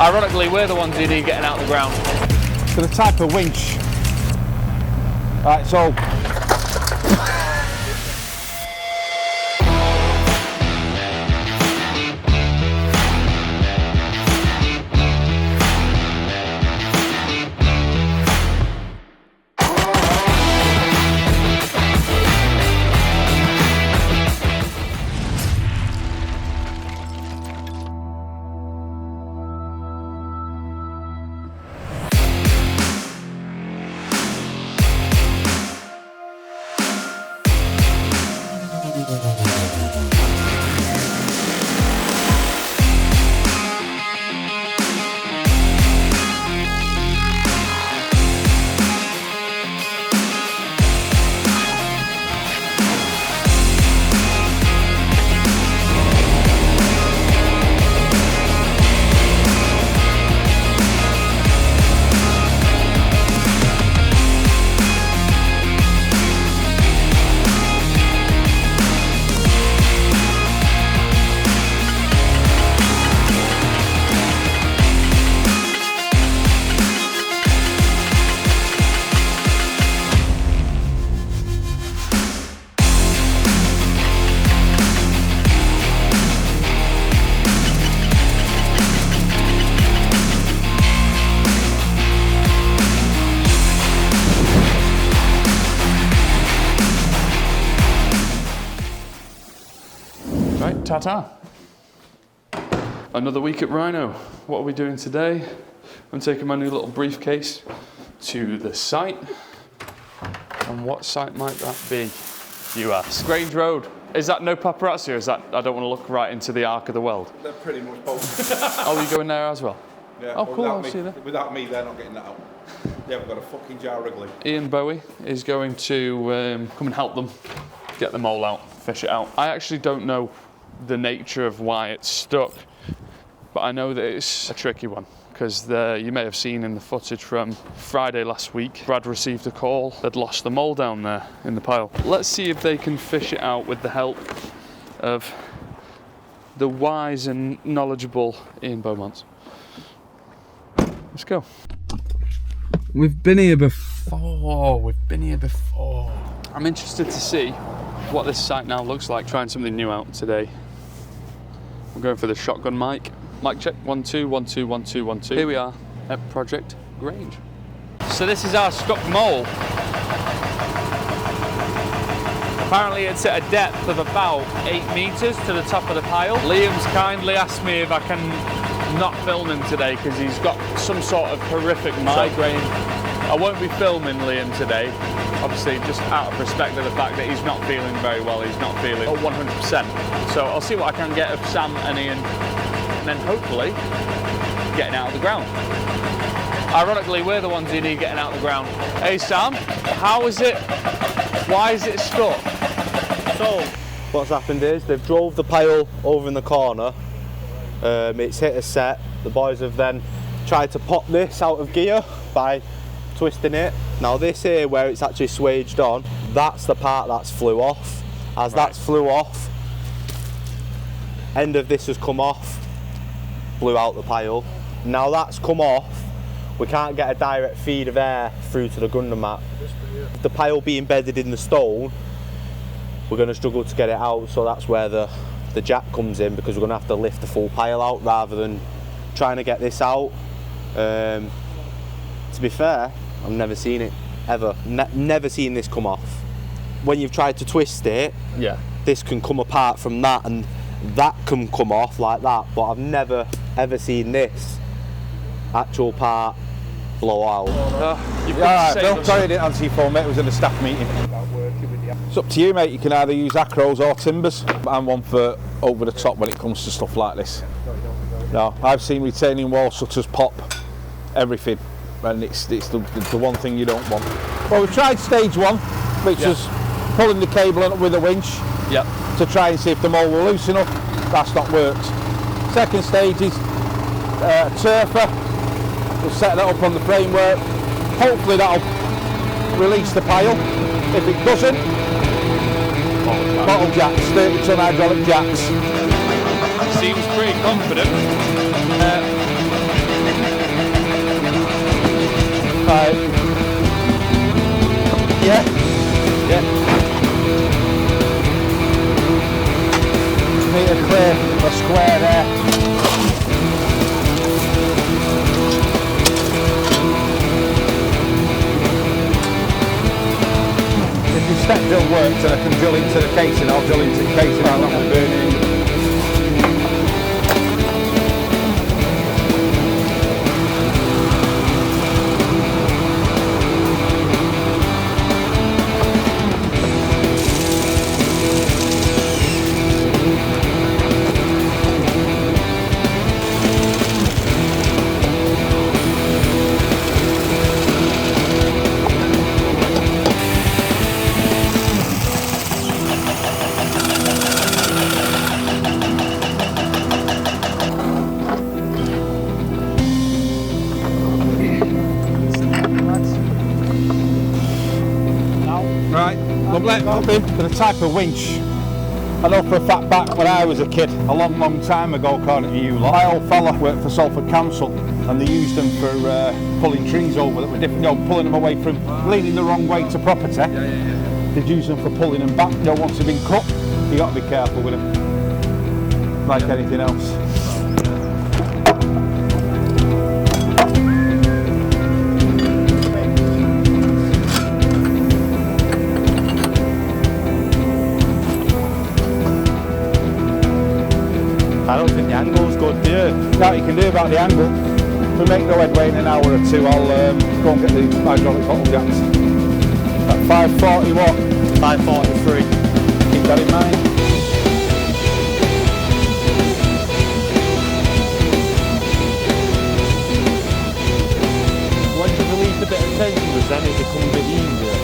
Ironically, we're the ones who need getting out of the ground. For the type of winch. Right, so Right, ta-ta. Another week at Rhino. What are we doing today? I'm taking my new little briefcase to the site. And what site might that be, you ask? Grange Road. Is that no paparazzi, or is that I don't want to look right into the arc of the world? They're pretty much both. Oh, you going there as well? Yeah, oh, cool, I'll see you there. Without me, they're not getting that out. They haven't got a fucking jar of Wrigley. Ian Bowie is going to come and help them get the mole out, fish it out. I actually don't know the nature of why it's stuck, but I know that it's a tricky one, because you may have seen in the footage from Friday last week, Brad received a call. They'd lost the mole down there in the pile. Let's see if they can fish it out with the help of the wise and knowledgeable Ian Beaumont. Let's go. We've been here before. I'm interested to see what this site now looks like, trying something new out today. I'm going for the shotgun mic. Mic check, 1 2 1 2 1 2 1 2. Here we are at Project Grange. So this is our stuck mole. Apparently it's at a depth of about 8 metres to the top of the pile. Liam's kindly asked me if I can not film him today because he's got some sort of horrific migraine. I won't be filming Liam today, obviously just out of respect of the fact that he's not feeling very well, he's not feeling 100%. So I'll see what I can get of Sam and Ian, and then hopefully getting out of the ground. Ironically, we're the ones who need getting out of the ground. Hey Sam, how is it? Why is it stuck? So, what's happened is they've drove the pile over in the corner. It's hit a set. The boys have then tried to pop this out of gear by twisting it. Now this here, where it's actually swaged on, that's the part that's flew off. As that's flew off, end of this has come off, blew out the pile. Now that's come off, we can't get a direct feed of air through to the grundomat. The pile being bedded in the stone, we're going to struggle to get it out, so that's where the jack comes in, because we're going to have to lift the full pile out rather than trying to get this out. To be fair, I've never seen it ever. Never seen this come off. When you've tried to twist it, yeah, this can come apart from that, and that can come off like that, but I've never ever seen this actual part blow out. alright Bill, sorry I didn't answer your phone mate, it was in a staff meeting. It's up to you mate, you can either use acros or timbers. I'm one for over the top when it comes to stuff like this. No, I've seen retaining wall shutters pop everything, and it's the one thing you don't want. Well, we've tried stage one, which was pulling the cable up with a winch to try and see if the mole will loosen up. That's not worked. Second stage is turfer. We'll set that up on the framework. Hopefully that'll release the pile. If it doesn't, bottle jacks, 30-ton hydraulic jacks. Seems pretty confident. 5. Yeah. Yeah. Just need to clear a square there. If the step drill works and I can drill into the casing, I'll drill into the casing. I'm not burning. Right, lovely. For the type of winch, I know for a fact back when I was a kid, a long time ago, according to you lot, my old fella worked for Salford Council and they used them for pulling trees over that were different, you know, pulling them away from leaning the wrong way to property. They'd use them for pulling them back. You know, once they've been cut, you got to be careful with them, like anything else. I don't think the angle's good, do you? Now you can do about the angle. If we make no headway in an hour or two, I'll go and get the hydraulic bottle jacks. At 540 what? 543. Keep that in mind. Once you release a bit of tension, then it becomes a bit easier.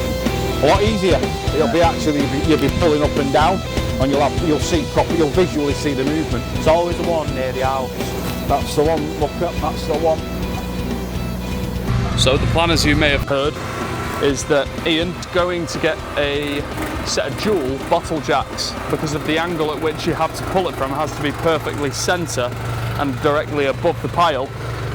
A lot easier. It'll be actually, you'll be pulling up and down, and you'll see proper, you'll visually see the movement. It's always the one near the house. That's the one, look up, that's the one. So the plan, as you may have heard, is that Ian's going to get a set of dual bottle jacks because of the angle at which you have to pull it from. It has to be perfectly centre and directly above the pile.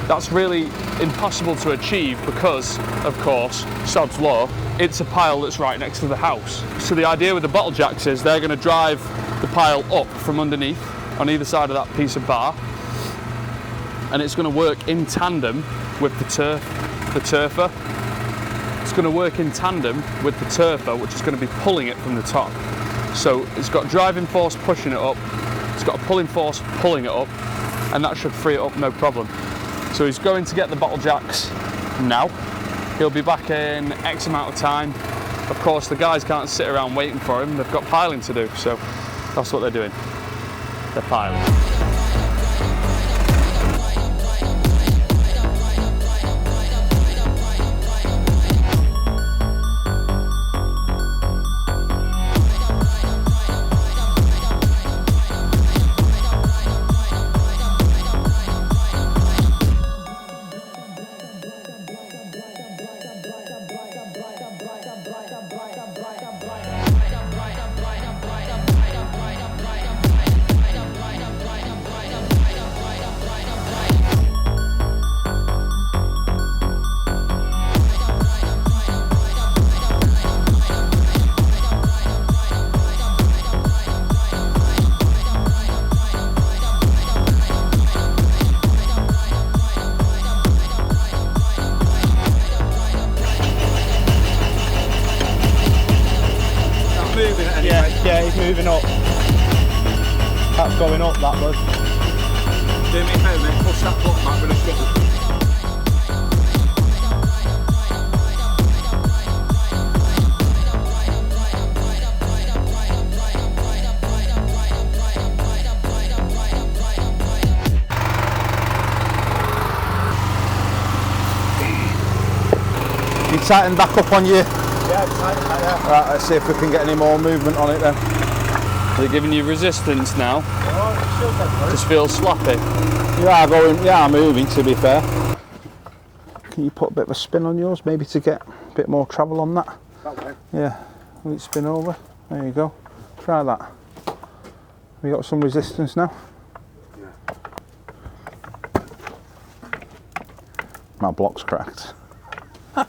That's really impossible to achieve because, of course, sod's law, it's a pile that's right next to the house. So the idea with the bottle jacks is they're going to drive the pile up from underneath on either side of that piece of bar, and it's going to work in tandem with the turfer. It's going to work in tandem with the turfer, which is going to be pulling it from the top. So it's got driving force pushing it up, it's got a pulling force pulling it up, and that should free it up no problem. So he's going to get the bottle jacks now. He'll be back in X amount of time. Of course, the guys can't sit around waiting for him. They've got piling to do, so that's what they're doing. They're piling. Yeah, he's moving up. That's going up, that was. Do me a favour, mate, push that button back with a shovel. You tighten back up on you. Yeah, tighten back there. Right, let's see if we can get any more movement on it then. They're giving you resistance now. Just feels sloppy. You are moving, to be fair. Can you put a bit of a spin on yours, maybe to get a bit more travel on that? Okay. Yeah, will it spin over? There you go. Try that. We got some resistance now. Yeah. My block's cracked. I've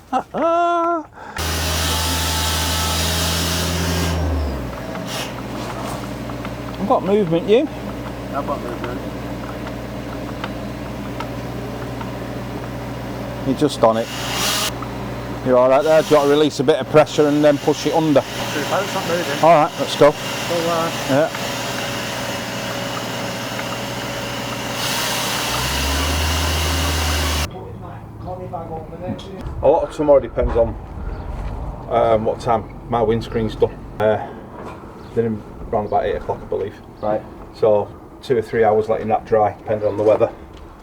got movement, you? I've got movement. You're just on it. You're alright there, do you want to release a bit of pressure and then push it under? It's not moving. Alright, let's go. Yeah. A lot of tomorrow depends on what time my windscreen's done. Then around about 8 o'clock, I believe. Right. So 2 or 3 hours letting that dry, depending on the weather.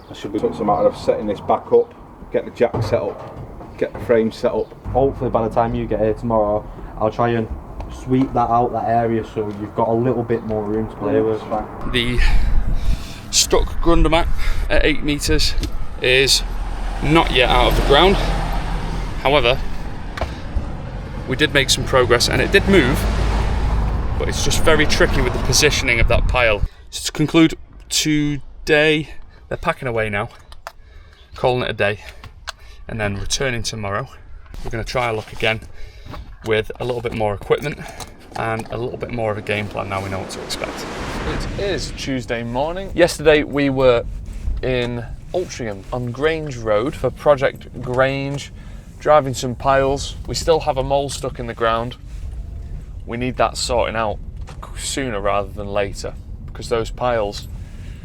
I should be. So it's a matter of setting this back up, get the jack set up, get the frame set up. Hopefully by the time you get here tomorrow, I'll try and sweep that out, that area, so you've got a little bit more room to play with. The stuck grundomat at 8 metres is not yet out of the ground. However, we did make some progress and it did move, but it's just very tricky with the positioning of that pile. So to conclude today, they're packing away now, calling it a day, and then returning tomorrow. We're going to try our luck again with a little bit more equipment and a little bit more of a game plan. Now we know what to expect. It is Tuesday morning. Yesterday we were in Altrincham on Grange Road for Project Grange, driving some piles. We still have a mole stuck in the ground. We need that sorting out sooner rather than later, because those piles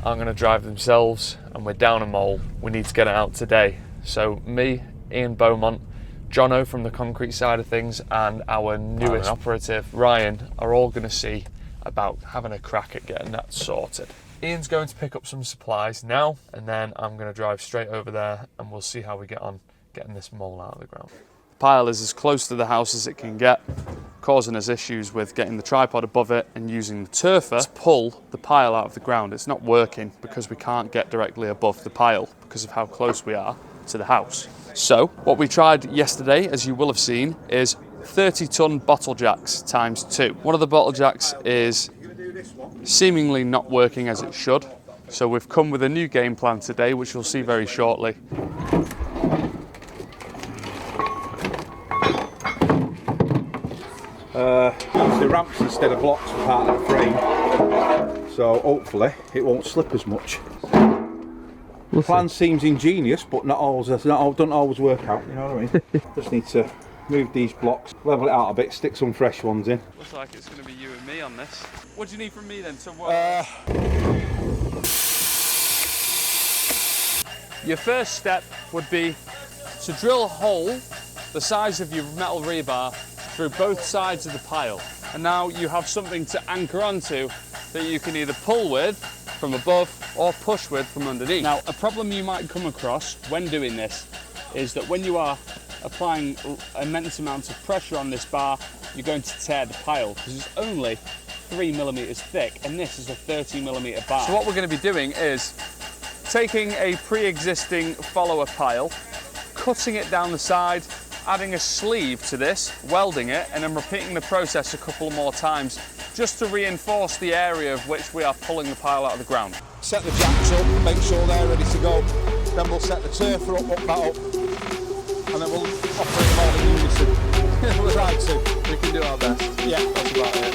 aren't going to drive themselves and we're down a mole. We need to get it out today. So me, Ian Beaumont, Jono from the concrete side of things, and our newest operative, Ryan, are all going to see about having a crack at getting that sorted. Ian's going to pick up some supplies now, and then I'm going to drive straight over there and we'll see how we get on getting this mole out of the ground. The pile is as close to the house as it can get, causing us issues with getting the tripod above it and using the turfer to pull the pile out of the ground. It's not working because we can't get directly above the pile because of how close we are to the house. So what we tried yesterday, as you will have seen, is 30-ton bottle jacks times 2. One of the bottle jacks is seemingly not working as it should, so we've come with a new game plan today, which you'll see very shortly. Use the ramps instead of blocks for part of the frame, so hopefully it won't slip as much. The plan seems ingenious, but not always, doesn't always work out, you know what I mean? Just need to move these blocks, level it out a bit, stick some fresh ones in. Looks like it's going to be you and me on this. What do you need from me then? So your first step would be to drill a hole the size of your metal rebar through both sides of the pile. And now you have something to anchor onto that you can either pull with from above or push with from underneath. Now, a problem you might come across when doing this is that when you are applying immense amounts of pressure on this bar, you're going to tear the pile because it's only 3mm thick and this is a 30mm bar. So what we're going to be doing is taking a pre-existing follower pile, cutting it down the side, adding a sleeve to this, welding it, and then repeating the process a couple more times just to reinforce the area of which we are pulling the pile out of the ground. Set the jacks up, make sure they're ready to go, then we'll set the turfer up that up, and then we'll operate them all in unison. We'll try to. We can do our best. Yeah, that's about it.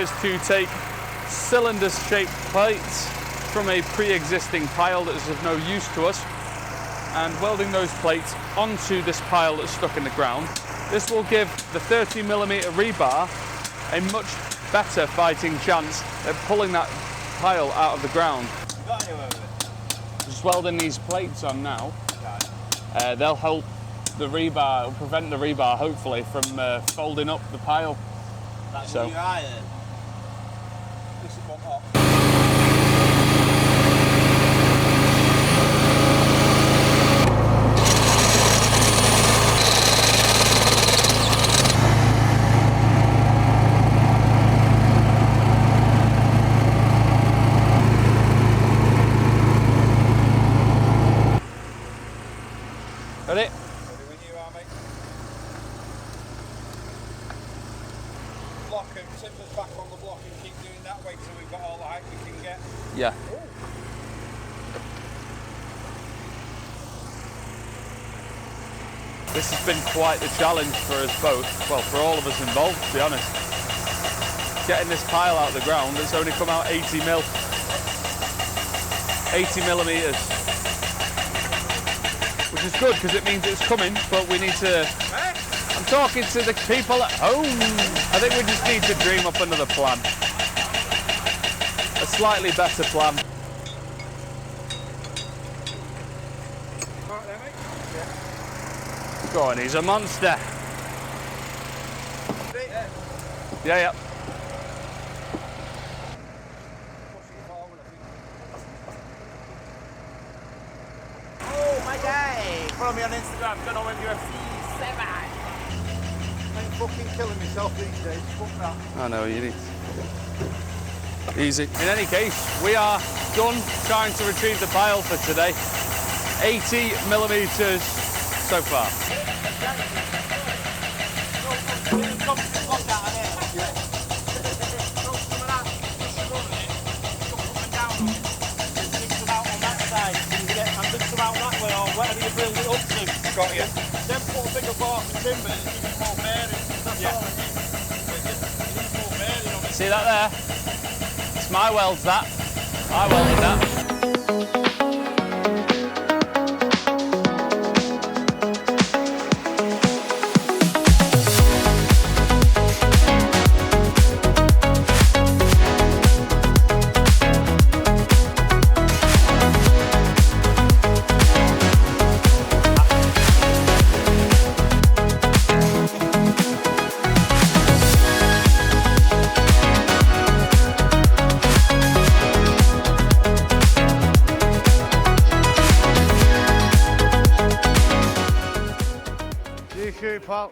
is to take cylinder-shaped plates from a pre-existing pile that's of no use to us and welding those plates onto this pile that's stuck in the ground. This will give the 30mm rebar a much better fighting chance at pulling that pile out of the ground. Just welding these plates on now. They'll help the rebar, prevent the rebar hopefully from folding up the pile. That's So. your eye then. This is one off. Ready? Ready when you are, mate. Block and timbers back on the block and keep doing that way till we've got all the height we can get. Yeah. This has been quite the challenge for us both, well, for all of us involved, to be honest. Getting this pile out of the ground, it's only come out 80 millimeters. Which is good, because it means it's coming, but we need to... I'm talking to the people at home. I think we just need to dream up another plan. A slightly better plan. Right there, mate. Go on, he's a monster. Yeah. Oh my guy! Follow me on Instagram, don't know when you're UFC 7. I'm fucking killing myself these days, fuck that. I know, you need... Easy. In any case, we are done trying to retrieve the pile for today. 80 millimeters so far. Got you. Then put a bigger bark of timber and give it more bearing. That's all I need. It needs more bearing on it. See that there? It's my welds, that. I welded that. You shoot, pal.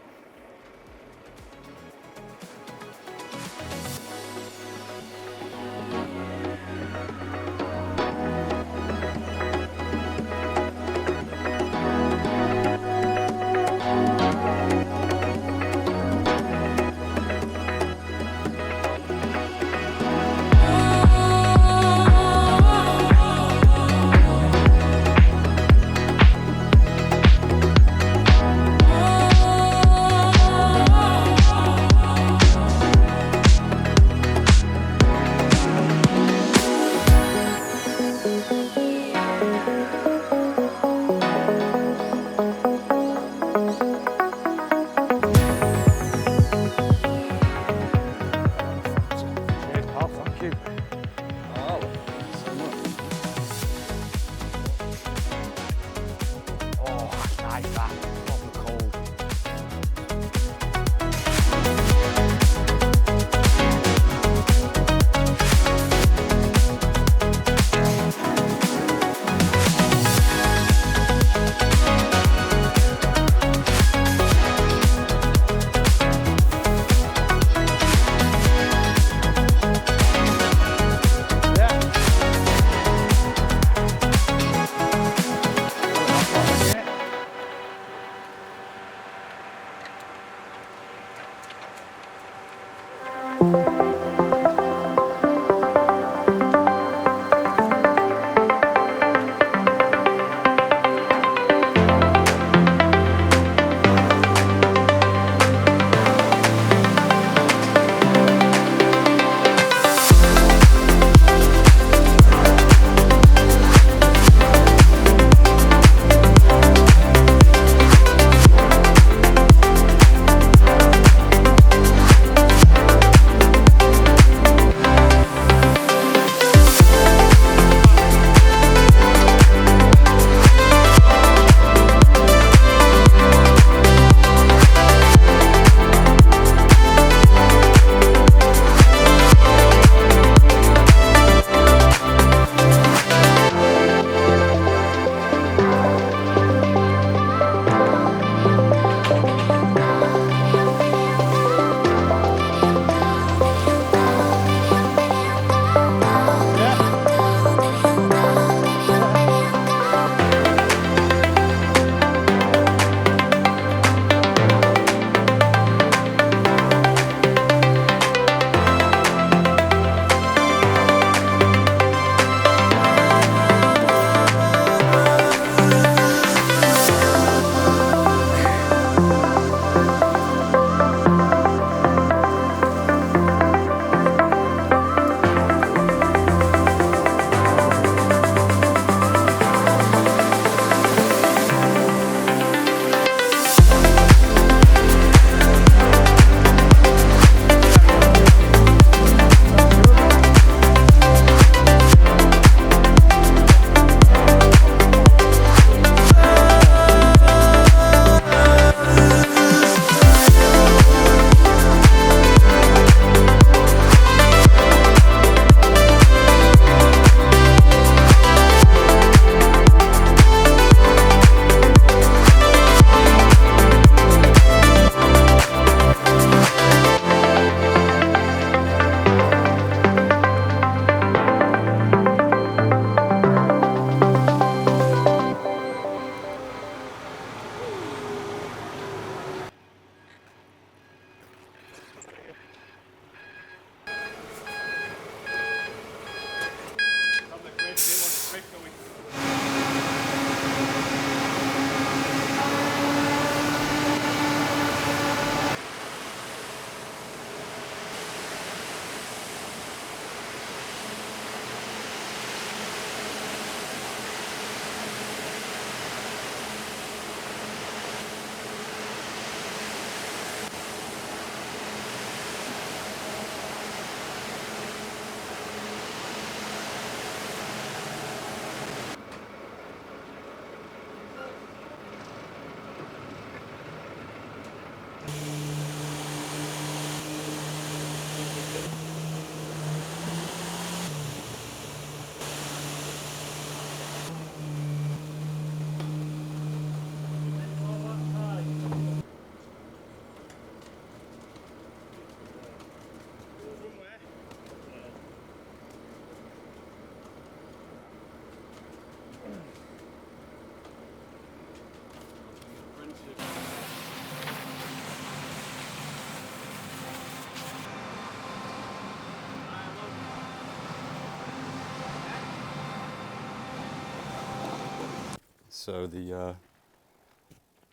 So the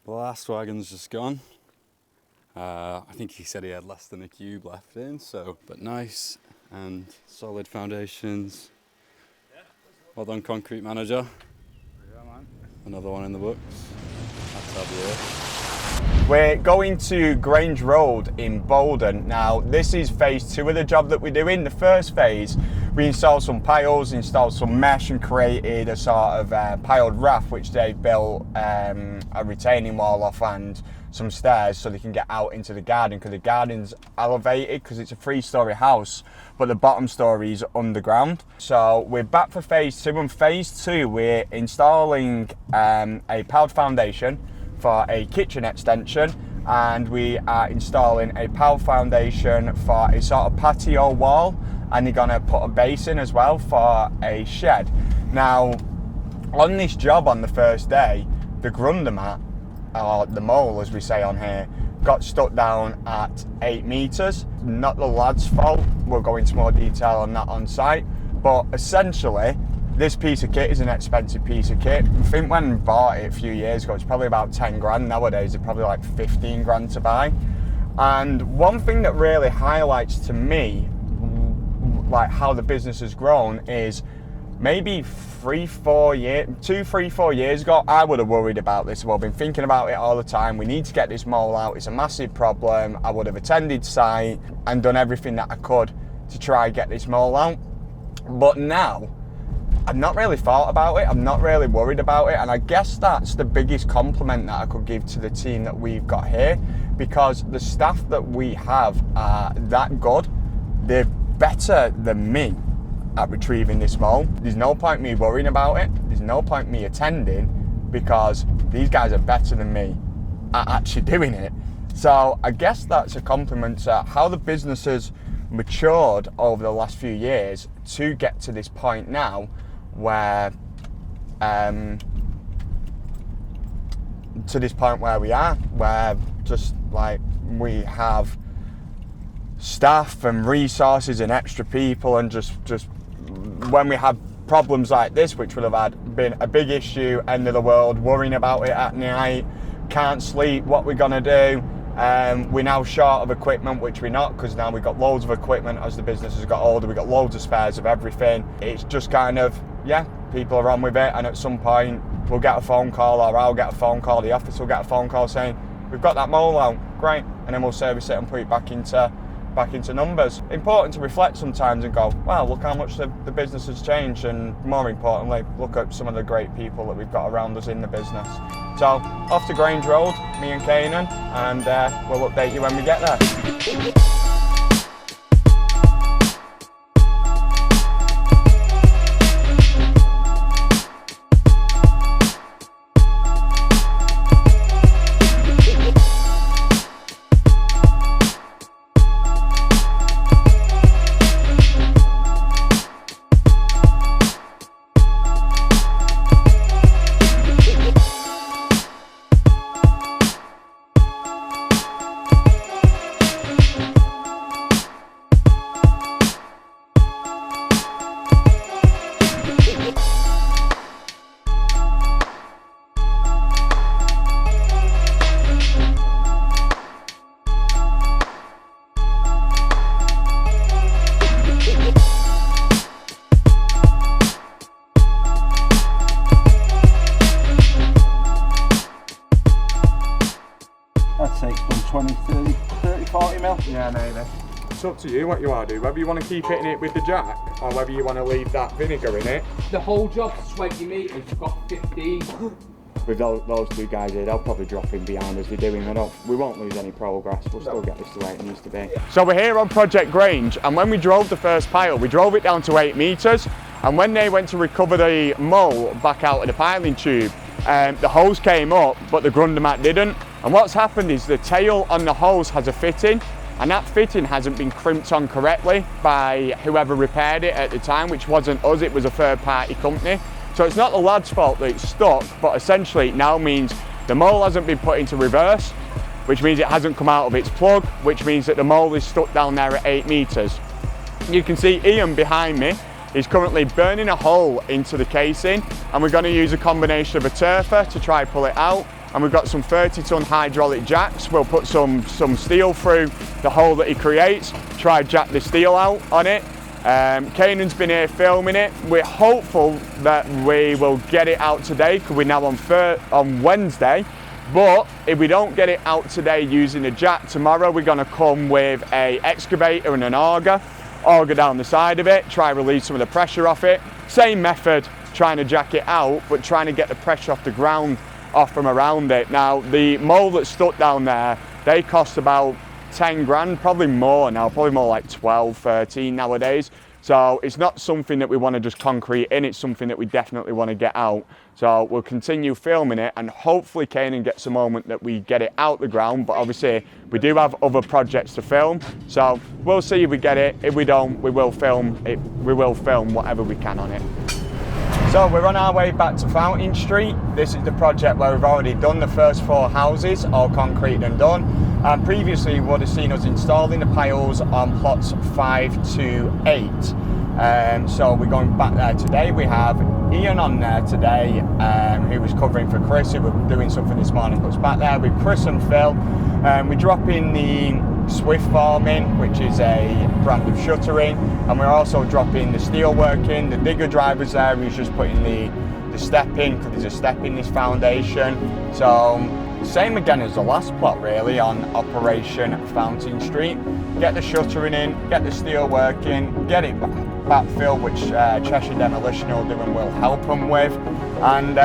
last wagon's just gone. I think he said he had less than a cube left in, so, but nice and solid foundations. Well done, concrete manager. Yeah, man. Another one in the books. That's how be it. We're going to Grange Road in Bowden. Now, this is phase 2 of the job that we're doing. The first phase, we installed some piles, installed some mesh and created a sort of piled raft, which they built a retaining wall off and some stairs so they can get out into the garden, because the garden's elevated because it's a 3-storey house, but the bottom story is underground. So we're back for phase 2, and phase 2 we're installing a piled foundation for a kitchen extension, and we are installing a piled foundation for a sort of patio wall, and they're going to put a basin as well for a shed. Now, on this job on the first day, the grundomat, or the mole as we say on here, got stuck down at 8 metres. Not the lad's fault, we'll go into more detail on that on site, but essentially this piece of kit is an expensive piece of kit. I think when we bought it a few years ago, it's probably about 10 grand. Nowadays it's probably like 15 grand to buy. And one thing that really highlights to me like how the business has grown is maybe 2-3-4 years ago, I would have worried about this. I've been thinking about it all the time. We need to get this mole out. It's a massive problem. I would have attended site and done everything that I could to try and get this mole out. But now, I've not really thought about it. I'm not really worried about it. And I guess that's the biggest compliment that I could give to the team that we've got here, because the staff that we have are that good. They're better than me at retrieving this mole. There's no point me worrying about it. There's no point me attending, because these guys are better than me at actually doing it. So I guess that's a compliment to how the business has matured over the last few years to get to this point now, where to this point where we are, where just like we have staff and resources and extra people, and just when we have problems like this, which would have been a big issue, end of the world, worrying about it at night, can't sleep, what we're gonna do. We're now short of equipment, which we're not, because now we've got loads of equipment as the business has got older. We've got loads of spares of everything. It's just kind of, yeah, people are on with it, and at some point we'll get a phone call, or I'll get a phone call, the office will get a phone call saying, we've got that mole out, great, and then we'll service it and put it back into numbers. Important to reflect sometimes and go, wow, look how much the business has changed, and more importantly, look at some of the great people that we've got around us in the business. So, off to Grange Road, me and Canen, and we'll update you when we get there. That takes from 20, 30, 40 mil. Yeah, maybe. It's up to you what you want to do, whether you want to keep hitting it with the jack, or whether you want to leave that vinegar in it. The whole job's 20 metres, you've got 15. With those two guys here, they'll probably drop in behind as we're doing. We won't lose any progress, we'll still get this the way it needs to be. So we're here on Project Grange, and when we drove the first pile, we drove it down to 8 metres, and when they went to recover the mole back out of the piling tube, the hose came up, but the grundomat didn't. And what's happened is the tail on the hose has a fitting, and that fitting hasn't been crimped on correctly by whoever repaired it at the time, which wasn't us, it was a third-party company. So it's not the lad's fault that it's stuck, but essentially it now means the mole hasn't been put into reverse, which means it hasn't come out of its plug, which means that the mole is stuck down there at 8 metres. You can see Ian behind me. He's currently burning a hole into the casing, and we're going to use a combination of a turfer to try pull it out, and we've got some 30-ton hydraulic jacks. We'll put some steel through the hole that he creates, try jack the steel out on it. Canen's been here filming it. We're hopeful that we will get it out today because we're now on Wednesday. But if we don't get it out today using a jack, tomorrow we're going to come with a excavator and an auger down the side of it, try release some of the pressure off it. Same method, trying to jack it out, but trying to get the pressure off the ground, off from around it. Now, the mould that's stuck down there, they cost about 10 grand, probably more now, probably more like 12, 13 nowadays. So it's not something that we want to just concrete in, it's something that we definitely want to get out. So we'll continue filming it, and hopefully Canen gets a moment that we get it out the ground, but obviously we do have other projects to film. So we'll see if we get it. If we don't, we will film it. We will film whatever we can on it. So we're on our way back to Fountain Street. This is the project where we've already done the first 4 houses, all concrete and done. And previously you would have seen us installing the piles on plots 5 to 8. So we're going back there today. We have Ian on there today, who was covering for Chris, who was doing something this morning, but it's back there with Chris and Phil. We're dropping the Swift forming, which is a brand of shuttering, and we're also dropping the steel work in. The digger driver's there, who's just putting the step in, because there's a step in this foundation. So same again as the last plot really on Operation Fountain Street. Get the shuttering in, get the steel work in, get it backfill, which Cheshire Demolition will do and will help them with, and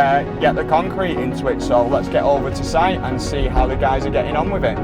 get the concrete into it. So let's get over to site and see how the guys are getting on with it.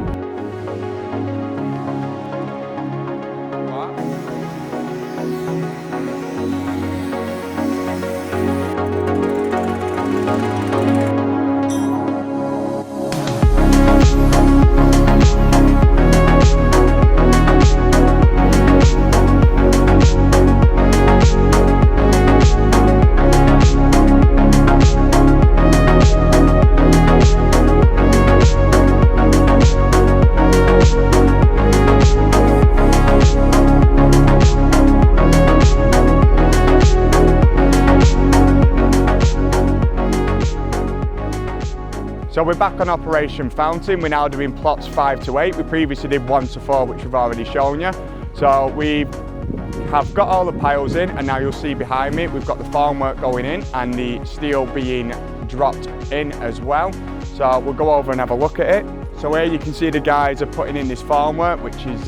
So we're back on Operation Fountain. We're now doing plots 5 to 8. We previously did 1 to 4, which we've already shown you. So we have got all the piles in, and now you'll see behind me, we've got the formwork going in and the steel being dropped in as well. So we'll go over and have a look at it. So here you can see the guys are putting in this formwork, which is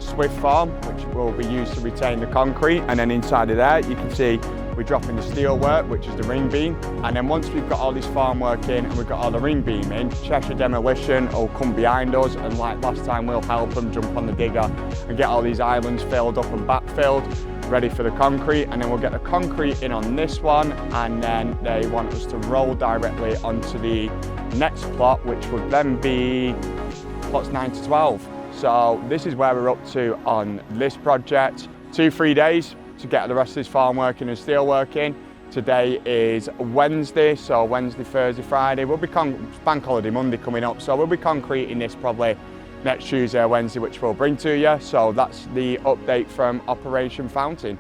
Swift form, which will be used to retain the concrete. And then inside of there, you can see we're dropping the steel work, which is the ring beam. And then once we've got all this formwork in and we've got all the ring beam in, Cheshire Demolition will come behind us, and like last time, we'll help them jump on the digger and get all these islands filled up and backfilled, ready for the concrete. And then we'll get the concrete in on this one, and then they want us to roll directly onto the next plot, which would then be plots 9 to 12. So this is where we're up to on this project. 2-3 days to get the rest of this formwork in and steel work in. Today is Wednesday, so Wednesday, Thursday, Friday. We'll be bank holiday Monday coming up, so we'll be concreting this probably next Tuesday or Wednesday, which we'll bring to you. So that's the update from Operation Fountain.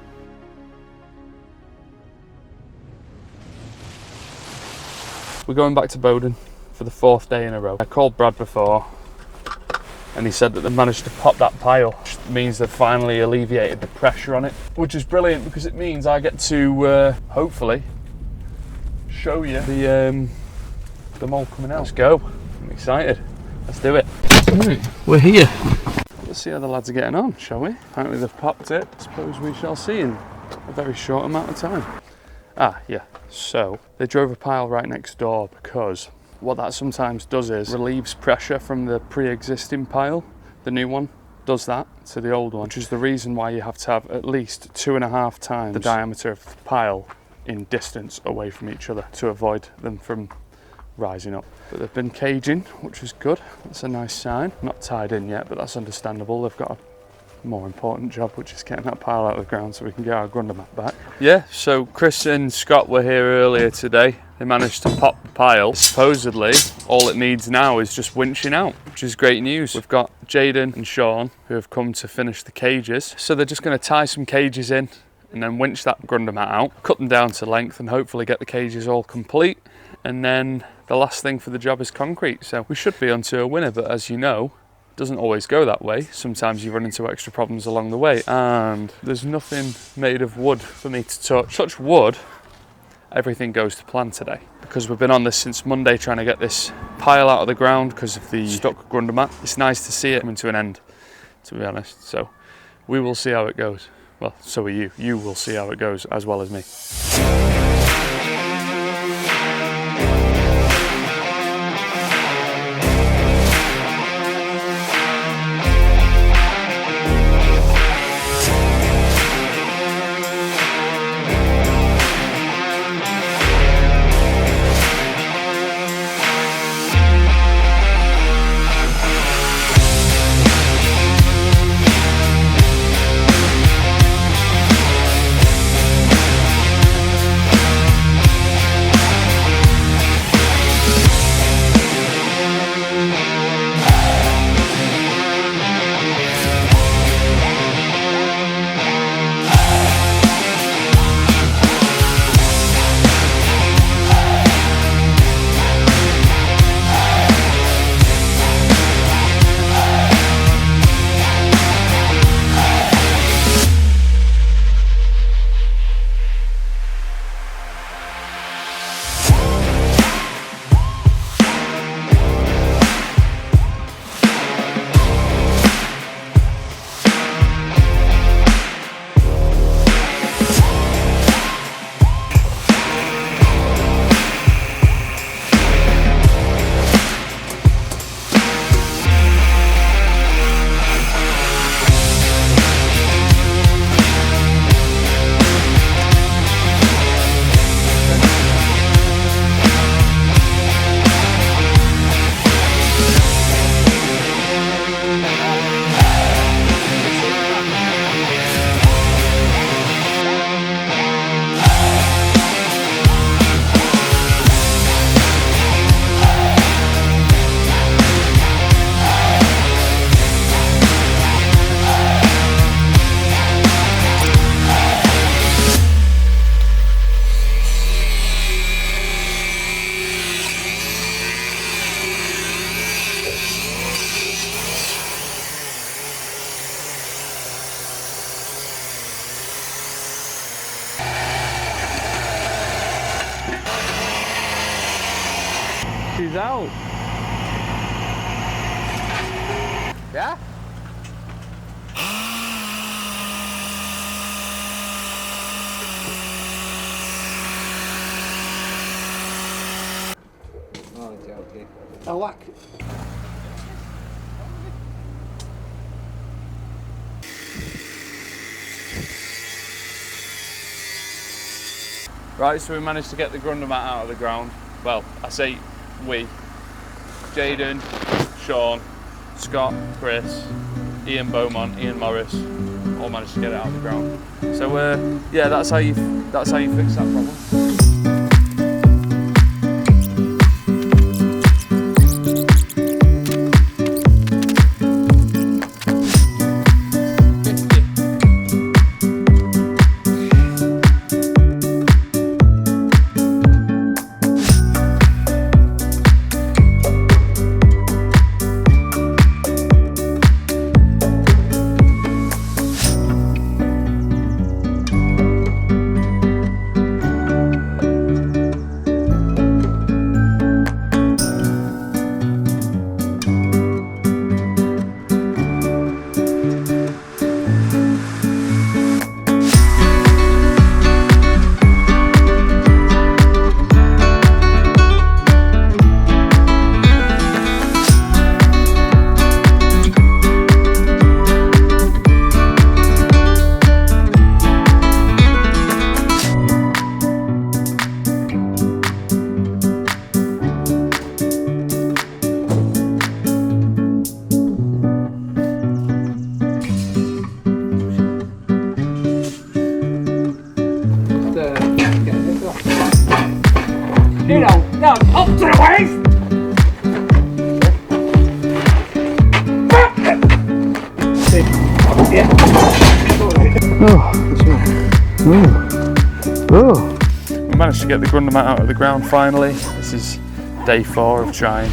We're going back to Bowden for the 4th day in a row. I called Brad before, and he said that they managed to pop that pile, which means they've finally alleviated the pressure on it, which is brilliant because it means I get to hopefully show you the mould coming out. Let's go. I'm excited. Let's do it. Right, we're here. Let's see how the lads are getting on, shall we? Apparently they've popped it. I suppose we shall see in a very short amount of time. Ah, yeah. So they drove a pile right next door because what that sometimes does is relieves pressure from the pre-existing pile. The new one does that to the old one, which is the reason why you have to have at least 2.5 times the diameter of the pile in distance away from each other to avoid them from rising up. But they've been caging, which is good. That's a nice sign. Not tied in yet, but that's understandable. They've got a more important job, which is getting that pile out of the ground so we can get our grundomat back. Yeah, so Chris and Scott were here earlier today. They managed to pop the pile. Supposedly, all it needs now is just winching out, which is great news. We've got Jaden and Sean who have come to finish the cages. So they're just going to tie some cages in and then winch that grundomat out, cut them down to length, and hopefully get the cages all complete. And then the last thing for the job is concrete. So we should be onto a winner, but as you know, it doesn't always go that way. Sometimes you run into extra problems along the way, and there's nothing made of wood for me to touch. Touch wood, everything goes to plan today, because we've been on this since Monday trying to get this pile out of the ground because of the stuck grundomat. It's nice to see it coming to an end, to be honest. So we will see how it goes. Well, so will you. You will see how it goes as well as me. She's out. Yeah? Oh, joking. A lack. Right, so we managed to get the grundomat out of the ground. Well, I say we. Jaden, Sean, Scott, Chris, Ian Beaumont, Ian Morris, all managed to get it out of the ground. So yeah, that's how you fix that problem. managed to get the grundomat out of the ground finally. This is day 4 of trying.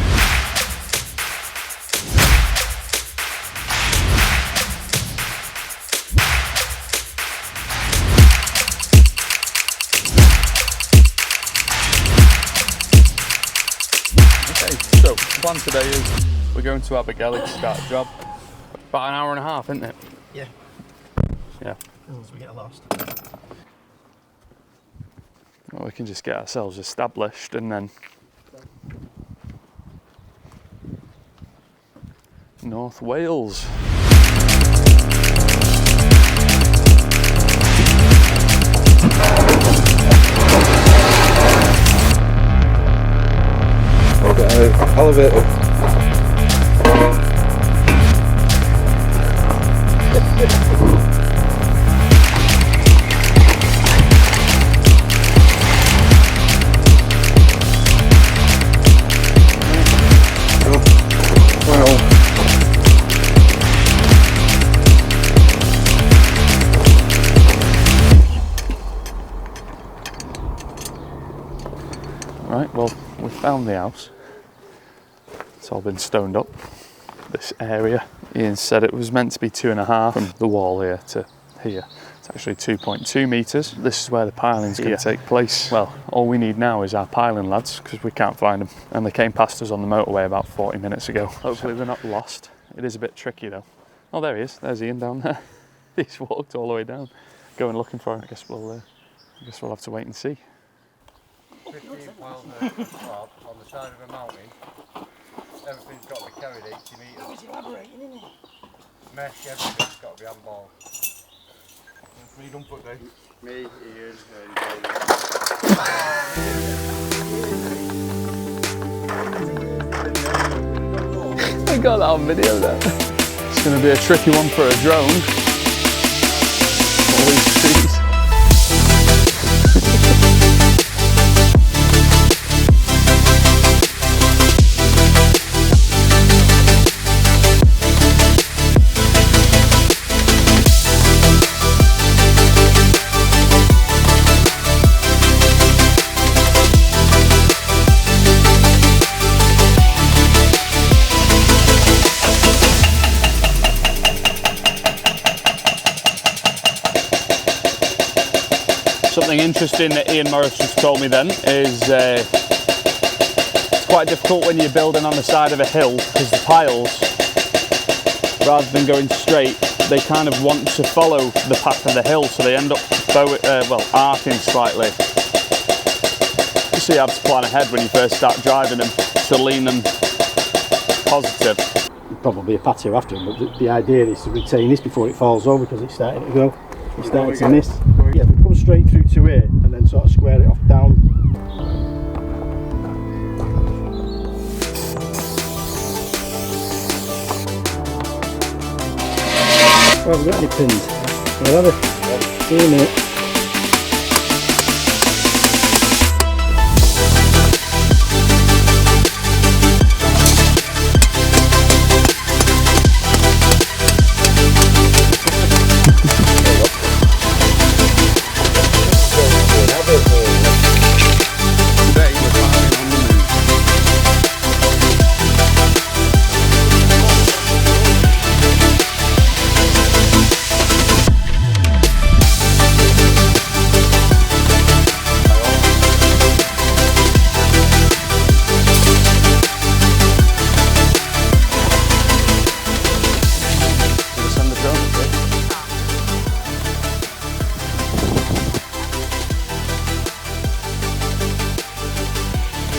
Okay, so the plan today is we're going to Abergele to start a job. About an hour and a half, isn't it? Yeah. Yeah. Unless we get lost. Well, we can just get ourselves established and then North Wales. Elevator. Right, well, we found the house. It's all been stoned up, this area. Ian said it was meant to be 2.5 from the wall here to here. It's actually 2.2 metres. This is where the piling's going to take place. Well, all we need now is our piling lads, because we can't find them. And they came past us on the motorway about 40 minutes ago. Hopefully they're not lost. It is a bit tricky though. Oh, there he is. There's Ian down there. He's walked all the way down. Going looking for him. I guess we'll have to wait and see. 15 pound slab on the side of a mountain. Everything's got to be carried 80 metres. He's elaborating, isn't he? Mesh, everything's got to be handball. Me done put down. Me, Ian, and I got that on video there. It's going to be a tricky one for a drone. All these trees. Something interesting that Ian Morris just told me then is it's quite difficult when you're building on the side of a hill because the piles, rather than going straight, they kind of want to follow the path of the hill, so they end up arcing slightly. So you have to plan ahead when you first start driving them to lean them positive. Probably a patio after him, but the idea is to retain this before it falls over because it's starting to go. It's starting to miss. Yeah, we come straight through to here and then sort of square it off down. Well, have we got any pins? We'll have it. See you in a minute.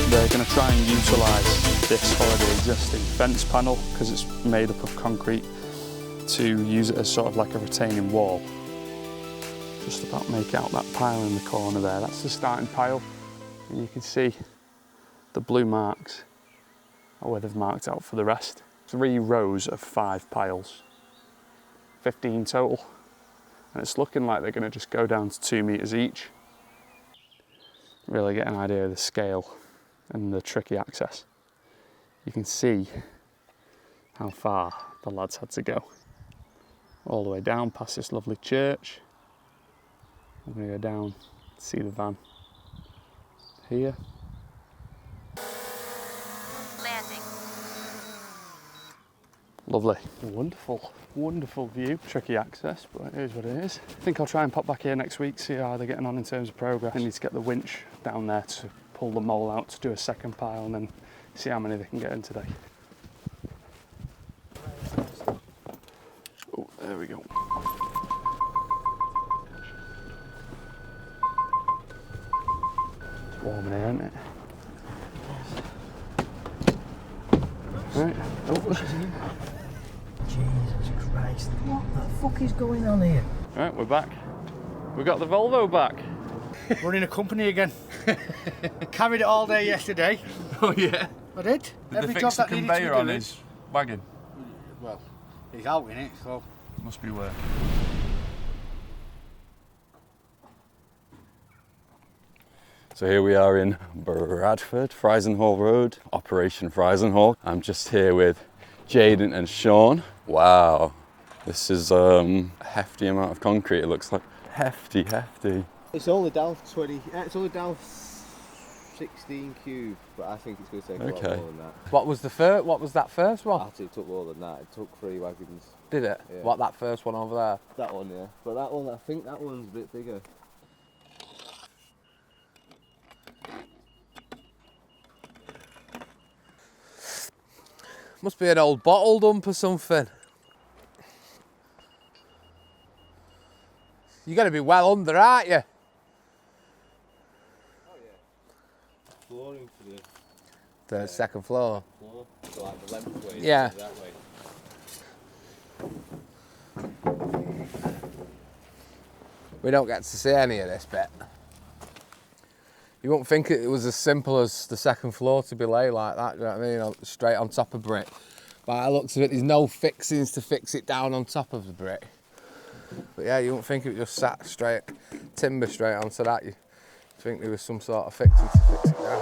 They're going to try and utilise this already existing fence panel because it's made up of concrete to use it as sort of like a retaining wall. Just about make out that pile in the corner there. That's the starting pile, and you can see the blue marks are where they've marked out for the rest. 3 rows of 5 piles, 15 total, and it's looking like they're going to just go down to 2 metres each. Really get an idea of the scale and the tricky access. You can see how far the lads had to go. All the way down past this lovely church. I'm going to go down, see the van, here. Landing. Lovely. Wonderful, wonderful view. Tricky access, but it is what it is. I think I'll try and pop back here next week, see how they're getting on in terms of progress. I need to get the winch down there to pull the mole out to do a second pile and then see how many they can get in today. Oh, there we go. It's warm in here, isn't it? Right. Oh. Jesus Christ, what the fuck is going on here? Right, we're back. We got the Volvo back. Running a company again. Carried it all day yesterday. Oh yeah. I did. Did they fix the conveyor on his wagon? Well, he's out in it, so. Must be working. So here we are in Bradford, Frisenhall Road, Operation Frisenhall. I'm just here with Jaden and Sean. Wow, this is a hefty amount of concrete, it looks like. Hefty, hefty. It's only down 20, it's only down 16 cube, but I think it's going to take a lot more than that. What was that first one? Actually, it took more than that. It took 3 wagons. Did it? Yeah. What, that first one over there? That one, yeah. But that one, I think that one's a bit bigger. Must be an old bottle dump or something. You're going to be well under, aren't you? Flooring for The second floor. floor, so like the length way. Yeah. That way. We don't get to see any of this bit. You wouldn't think it was as simple as the second floor to be laid like that, do you know what I mean? You know, straight on top of brick. By the looks of it, there's no fixings to fix it down on top of the brick. But yeah, you wouldn't think it just sat straight, timber straight onto that. You think there was some sort of fixing to fix it down.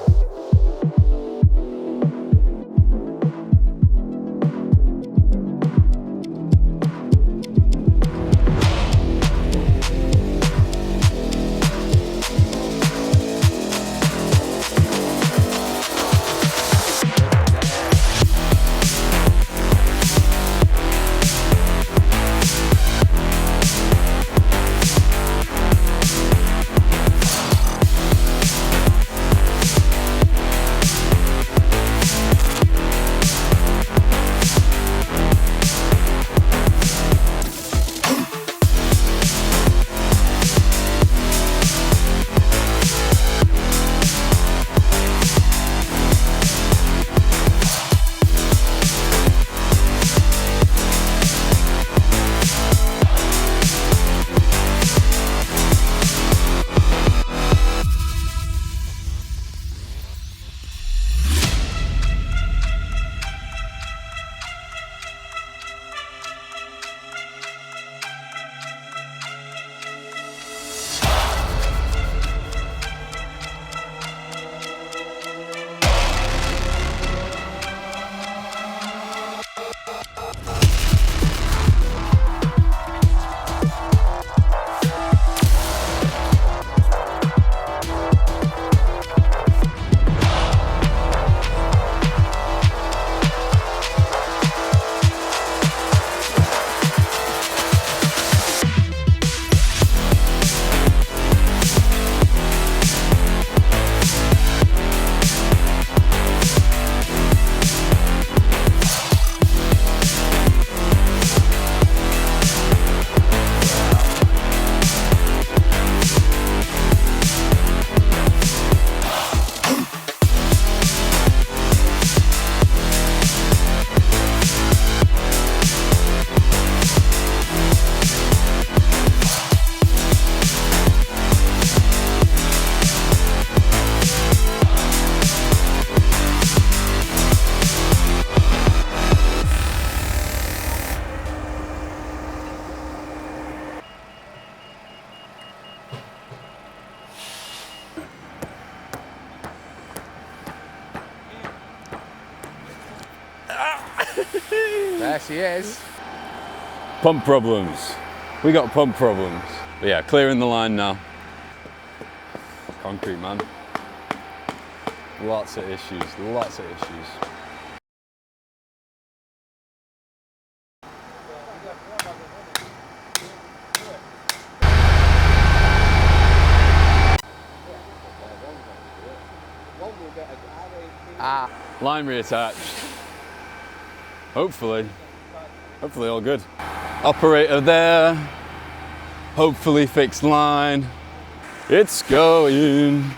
There she is. Pump problems. We got pump problems. But yeah, clearing the line now. Concrete man. Lots of issues, lots of issues. Line reattached. Hopefully all good. Operator there. Hopefully fixed line. It's going.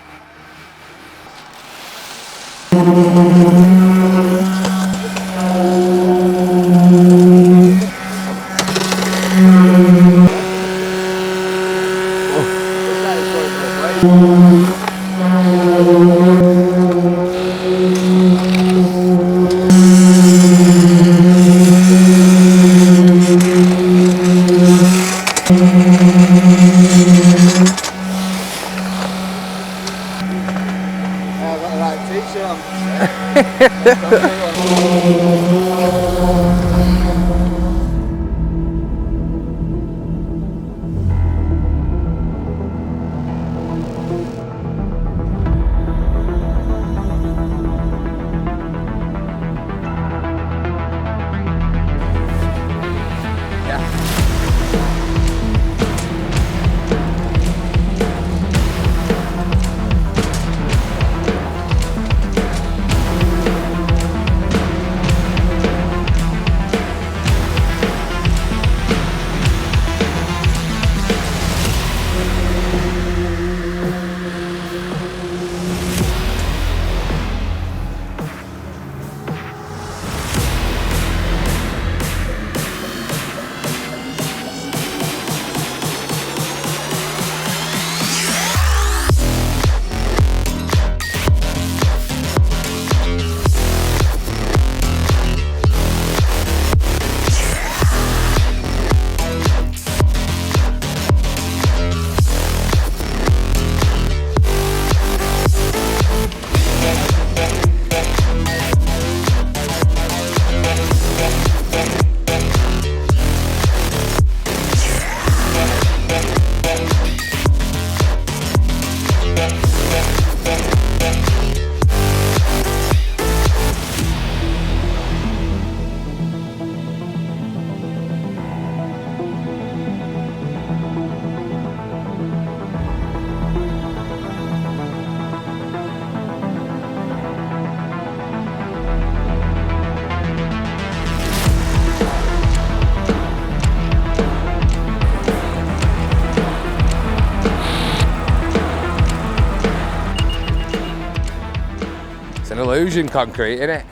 Illusion concrete, innit?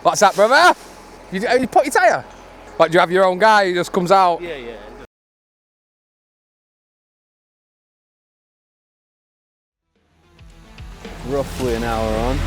What's that, brother? You put your tyre? Like, do you have your own guy who just comes out? Yeah. Roughly an hour on.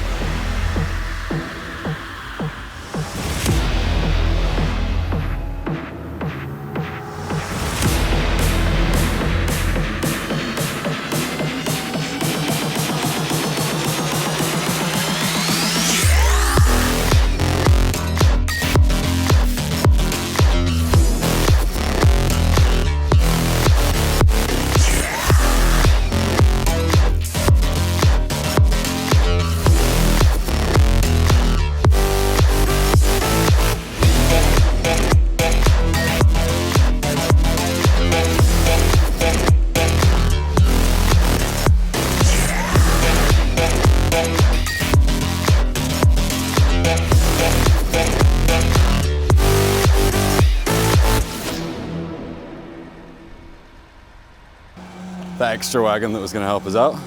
The extra wagon that was going to help us out.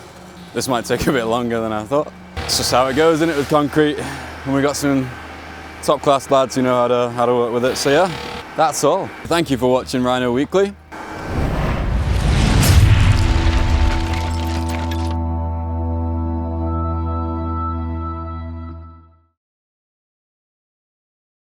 This might take a bit longer than I thought. It's just how it goes, isn't it, with concrete? And we got some top class lads who know how to work with it. So yeah, that's all. Thank you for watching Rhino Weekly.